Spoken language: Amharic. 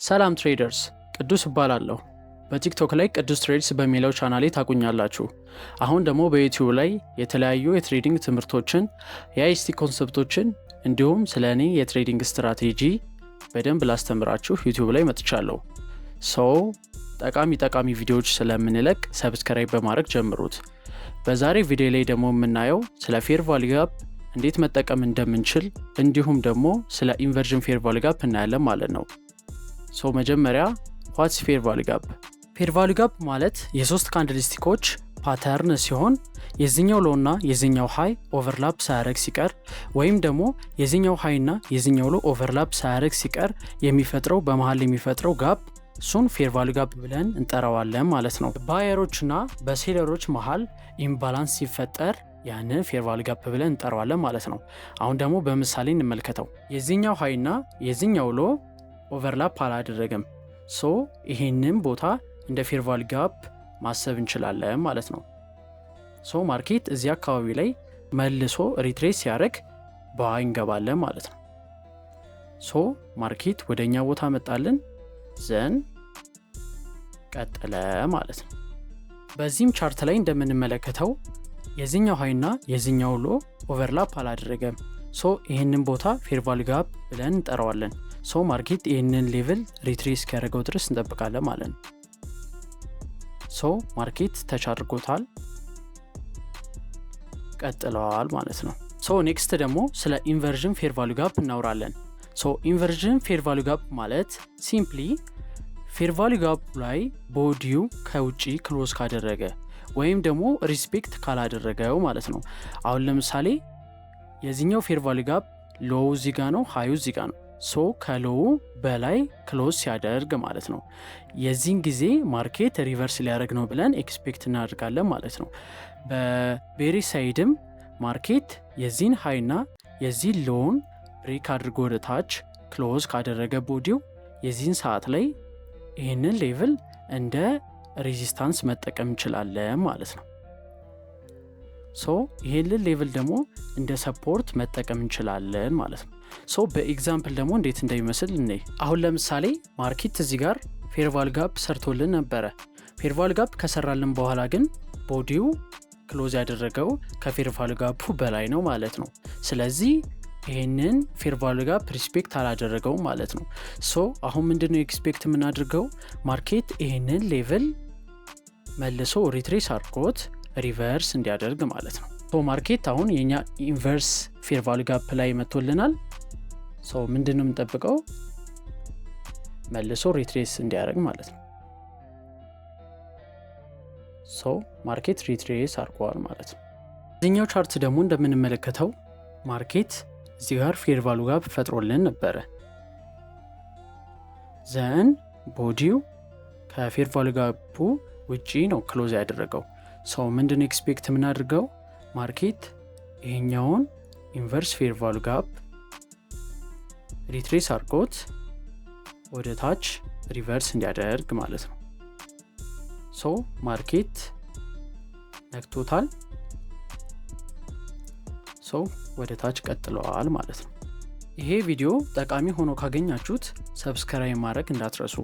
ሰላም ትሬደርስ፣ ቅዱስ እባላለሁ። በቲክቶክ ላይ ቅዱስ ትሬድስ በሚለው ቻናሌ ታቁኛላችሁ። አሁን ደግሞ በዩቲዩብ ላይ የተለያዩ የትሬዲንግ ትምህርቶችን፣ የአይሲቲ ኮንሰፕቶችን እንዲሁም ስለ እኔ የትሬዲንግ ስትራቴጂ በደንብ ላስተምራችሁ ዩቲዩብ ላይ መጥቻለሁ። ጠቃሚ ቪዲዮዎች ስለምንለቅ ሰብስክራይብ በማድረግ ጀምሩት። በዛሬ ቪዲዮ ላይ ደግሞ የምናየው ስለ ፌር ቫልዩ ጋፕ እንዴት መጠቀም እንደምንችል እንዲሁም ደግሞ ስለ ኢንቨርዥን ፌር ቫልዩ ጋፕ እናያለን ማለት ነው። መጀመሪያ ዋትስ ፌር ቫልዩ ጋፕ? ፌር ቫልዩ ጋፕ ማለት የሶስት ካንድልስቲኮች ፓተርን ሲሆን የዚህኛው ሎ እና የዚህኛው ሃይ ኦቨርላፕ ሳያረግ ሲቀር ወይም ደግሞ የዚህኛው ሃይ እና የዚህኛው ሎ ኦቨርላፕ ሳያረግ ሲቀር የሚፈጥረው በመሃል የሚፈጥረው ጋፕ እሱን ፌር ቫልዩ ጋፕ ብለን እንጠራዋለን ማለት ነው። ባየሮች እና በሴለሮች መሃል ኢምባላንስ ሲፈጠር ያንን ፌር ቫልዩ ጋፕ ብለን እንጠራዋለን ማለት ነው። አሁን ደግሞ በምሳሌ እንመልከተው። የዚህኛው ሃይ እና የዚህኛው ሎ ኦቨርላፕ አላደረገም። ይሄንን ቦታ እንደ ፌር ቫልዩ ጋፕ ማሰብ እንችላለን ማለት ነው። ማርኬት እዚህ አካባቢ ላይ መልሶ ሪትሬስ ሲያደርግ ባይ እንገባለን ማለት ነው። ማርኬት ወደኛ ቦታ መጣልን ዘን ቀጠለ ማለት ነው። በዚህም ቻርት ላይ እንደምንመለከተው የዚህኛው ሃይ እና የዚህኛው ሎ ኦቨርላፕ አላደረገም። ይህንን ቦታ ፌር ቫልዩ ጋፕ ብለን እንጠራዋለን። ማርኬት ይህንን ሌቭል ሪትሬስ እስኪያደርገው ድረስ እንጠብቃለን ማለት ነው። ማርኬት ተች አድርጎታል፣ ቀጥለዋል ማለት ነው። ኔክስት ደግሞ ስለ ኢንቨርዥን ፌር ቫልዩ ጋፕ እናውራለን። ኢንቨርዥን ፌር ቫልዩ ጋፕ ማለት ሲምፕሊ ፌር ቫልዩ ጋፕ ላይ ቦዲው ከውጪ ክሎዝ ካደረገ ወይም ደግሞ ሪስፔክት ካላደረገው ማለት ነው። አሁን ለምሳሌ የዚህኛው ፌር ቫልዩ ጋፕ ሎው እዚህ ጋ ነው፣ ሃዩ እዚህ ጋ ነው። ከሎው በላይ ክሎዝ ሲያደርግ ማለት ነው። የዚህን ጊዜ ማርኬት ሪቨርስ ሊያደርግ ነው ብለን ኤክስፔክት እናደርጋለን ማለት ነው። በቤሪ ሳይድም ማርኬት የዚህን ሃይና የዚህን ሎውን ብሬክ አድርጎ ወደ ታች ክሎዝ ካደረገ ቦዲው የዚህን ሰዓት ላይ ይህንን ሌቭል እንደ ሬዚስታንስ መጠቀም እንችላለን ማለት ነው። ይህንን ሌቭል ደግሞ እንደ ሰፖርት መጠቀም እንችላለን ማለት ነው። በኤግዛምፕል ደግሞ እንዴት እንደሚመስል እንይ። አሁን ለምሳሌ ማርኬት እዚህ ጋር ፌር ቫልዩ ጋፕ ሰርቶልን ነበረ። ፌር ቫልዩ ጋፕ ከሰራልን በኋላ ግን ቦዲው ክሎዝ ያደረገው ከፌር ቫልዩ ጋፑ በላይ ነው ማለት ነው። ስለዚህ ይህንን ፌር ቫልዩ ጋፕ ሪስፔክት አላደረገውም ማለት ነው። አሁን ምንድነው ኤክስፔክት የምናደርገው? ማርኬት ይህንን ሌቭል መልሶ ሪትሬስ አድርጎት ሪቨርስ እንዲያደርግ ማለት ነው። ማርኬት አሁን የኛ ኢንቨርስ ፌር ቫልዩ ጋፕ ላይ መጥቶልናል። ምንድነው የምንጠብቀው? መልሶ ሪትሬስ እንዲያደርግ ማለት ነው። ማርኬት ሪትሬስ አድርጓል ማለት ነው። እዚህኛው ቻርት ደግሞ እንደምንመለከተው ማርኬት እዚህ ጋር ፌር ቫልዩ ጋፕ ፈጥሮልን ነበረ። ዘን ቦዲው ከፌር ቫልዩ ጋፑ ውጪ ነው ክሎዝ ያደረገው። ምንድነው ኤክስፔክት የምናደርገው? ማርኬት ይሄኛውን ኢንቨርስ ፌር ቫልዩ ጋፕ ሪትሬስ አድርጎት ወደ ታች ሪቨርስ እንዲያደርግ ማለት ነው። ማርኬት ነክቶታል። ወደ ታች ቀጥለዋል ማለት ነው። ይሄ ቪዲዮ ጠቃሚ ሆኖ ካገኛችሁት ሰብስክራይብ ማድረግ እንዳትረሱ።